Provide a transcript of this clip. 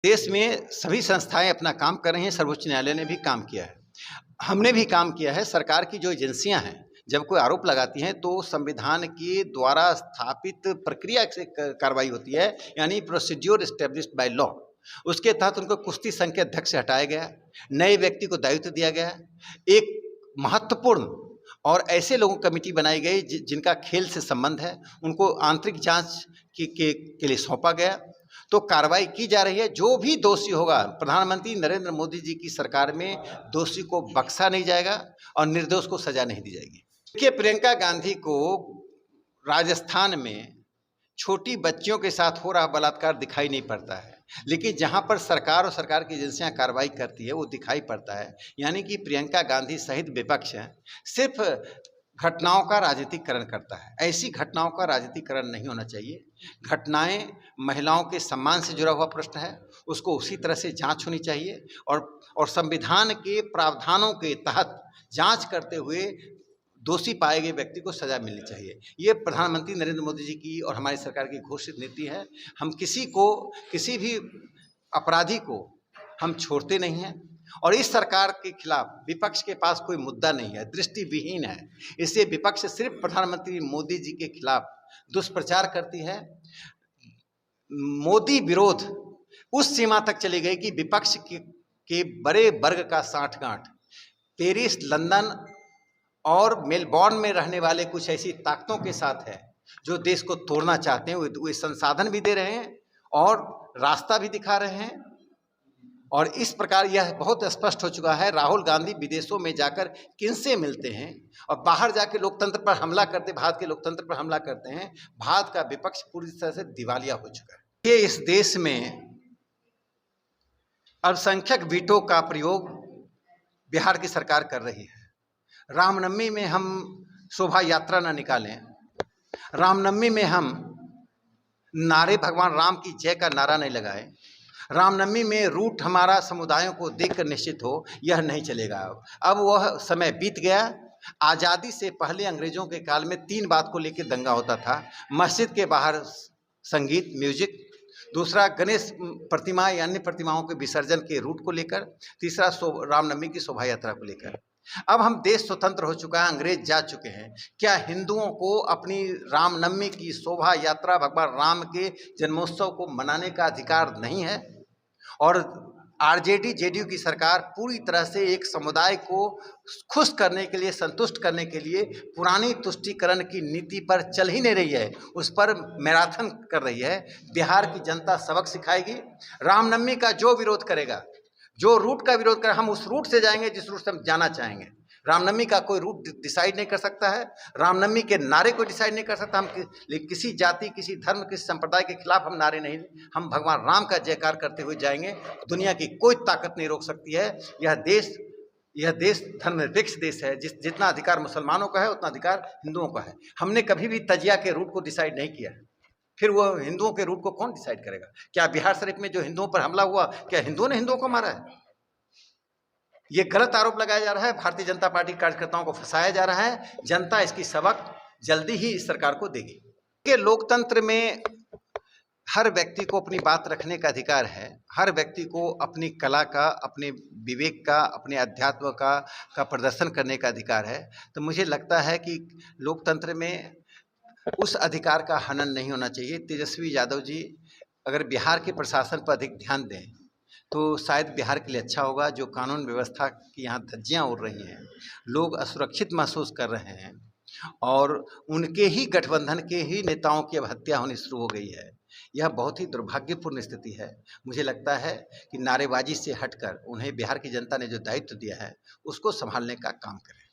देश में सभी संस्थाएँ अपना काम कर रही हैं, सर्वोच्च न्यायालय ने भी काम किया है। हमने भी काम किया है। सरकार की जो एजेंसियाँ हैं, जब कोई आरोप लगाती हैं तो संविधान के द्वारा स्थापित प्रक्रिया से क कार्रवाई होती है, यानी प्रोसीड्यूर एस्टेब्लिश्ड बाय लॉ। उसके तहत उनको कुश्ती संघ के अध्यक्ष से हटाया गया, नए व्यक्ति को दायित्व दिया गया। एक महत्वपूर्ण और ऐसे लोगों की कमेटी बनाई गई जिनका खेल से संबंध है, उनको आंतरिक जाँच के लिए सौंपा गया। तो कार्रवाई की जा रही है। जो भी दोषी होगा, प्रधानमंत्री नरेंद्र मोदी जी की सरकार में दोषी को बख्शा नहीं जाएगा और निर्दोष को सजा नहीं दी जाएगी। देखिए, प्रियंका गांधी को राजस्थान में छोटी बच्चियों के साथ हो रहा बलात्कार दिखाई नहीं पड़ता है, लेकिन जहां पर सरकार और सरकार की एजेंसियां कार्रवाई करती है वो दिखाई पड़ता है। यानी कि प्रियंका गांधी सहित विपक्ष सिर्फ घटनाओं का राजनीतिकरण करता है। ऐसी घटनाओं का राजनीतिकरण नहीं होना चाहिए। घटनाएं महिलाओं के सम्मान से जुड़ा हुआ प्रश्न है, उसको उसी तरह से जांच होनी चाहिए और संविधान के प्रावधानों के तहत जांच करते हुए दोषी पाए गए व्यक्ति को सजा मिलनी चाहिए। ये प्रधानमंत्री नरेंद्र मोदी जी की और हमारी सरकार की घोषित नीति है। हम किसी भी अपराधी को हम छोड़ते नहीं हैं और इस सरकार के खिलाफ विपक्ष के पास कोई मुद्दा नहीं है, दृष्टिविहीन है। इसलिए विपक्ष सिर्फ प्रधानमंत्री मोदी जी के खिलाफ दुष्प्रचार करती है। मोदी विरोध उस सीमा तक चली गई कि विपक्ष के बड़े वर्ग का साठगांठ पेरिस, लंदन और मेलबॉर्न में रहने वाले कुछ ऐसी ताकतों के साथ है जो देश को तोड़ना चाहते हैं। वे संसाधन भी दे रहे हैं और रास्ता भी दिखा रहे हैं। और इस प्रकार यह बहुत स्पष्ट हो चुका है। राहुल गांधी विदेशों में जाकर किनसे मिलते हैं और बाहर जाकर लोकतंत्र पर हमला करते, भारत के लोकतंत्र पर हमला करते हैं। भारत का विपक्ष पूरी तरह से दिवालिया हो चुका है। ये इस देश में अल्पसंख्यक वीटो का प्रयोग बिहार की सरकार कर रही है। रामनवमी में हम शोभा यात्रा न निकालें, रामनवमी में हम नारे भगवान राम की जय का नारा नहीं लगाएं, रामनवमी में रूट हमारा समुदायों को देखकर निश्चित हो, यह नहीं चलेगा। अब वह समय बीत गया। आज़ादी से पहले अंग्रेजों के काल में 3 बात को लेकर दंगा होता था। मस्जिद के बाहर संगीत, म्यूजिक, दूसरा गणेश प्रतिमा या अन्य प्रतिमाओं के विसर्जन के रूट को लेकर, तीसरा रामनवमी की शोभा यात्रा को लेकर। अब हम देश स्वतंत्र हो चुका है, अंग्रेज जा चुके हैं। क्या हिंदुओं को अपनी रामनवमी की शोभा यात्रा, भगवान राम के जन्मोत्सव को मनाने का अधिकार नहीं है? और आरजेडी जेडीयू की सरकार पूरी तरह से एक समुदाय को खुश करने के लिए, संतुष्ट करने के लिए पुरानी तुष्टीकरण की नीति पर चल ही नहीं रही है, उस पर मैराथन कर रही है। बिहार की जनता सबक सिखाएगी। रामनवमी का जो विरोध करेगा, जो रूट का विरोध करेगा, हम उस रूट से जाएंगे जिस रूट से हम जाना चाहेंगे। रामनवमी का कोई रूट डिसाइड नहीं कर सकता है, रामनवमी के नारे को डिसाइड नहीं कर सकता। हम किसी जाति, किसी धर्म, किसी संप्रदाय के खिलाफ हम नारे नहीं, हम भगवान राम का जयकार करते हुए जाएंगे। दुनिया की कोई ताकत नहीं रोक सकती है। यह देश धर्मनिरपेक्ष देश है। जितना अधिकार मुसलमानों का है उतना अधिकार हिंदुओं का है। हमने कभी भी तजिया के रूट को डिसाइड नहीं किया। फिर वो हिंदुओं के रूट को कौन डिसाइड करेगा? क्या बिहार शरीफ में जो हिंदुओं पर हमला हुआ, क्या हिंदुओं ने हिंदुओं को मारा है? ये गलत आरोप लगाया जा रहा है। भारतीय जनता पार्टी कार्यकर्ताओं को फंसाया जा रहा है। जनता इसकी सबक जल्दी ही इस सरकार को देगी। कि लोकतंत्र में हर व्यक्ति को अपनी बात रखने का अधिकार है। हर व्यक्ति को अपनी कला का, अपने विवेक का, अपने अध्यात्म का प्रदर्शन करने का अधिकार है। तो मुझे लगता है कि लोकतंत्र में उस अधिकार का हनन नहीं होना चाहिए। तेजस्वी यादव जी अगर बिहार के प्रशासन पर अधिक ध्यान दें तो शायद बिहार के लिए अच्छा होगा। जो कानून व्यवस्था की यहाँ धज्जियाँ उड़ रही हैं, लोग असुरक्षित महसूस कर रहे हैं और उनके ही गठबंधन के ही नेताओं की अब हत्या होनी शुरू हो गई है। यह बहुत ही दुर्भाग्यपूर्ण स्थिति है। मुझे लगता है कि नारेबाजी से हटकर उन्हें बिहार की जनता ने जो दायित्व दिया है उसको संभालने का काम करें।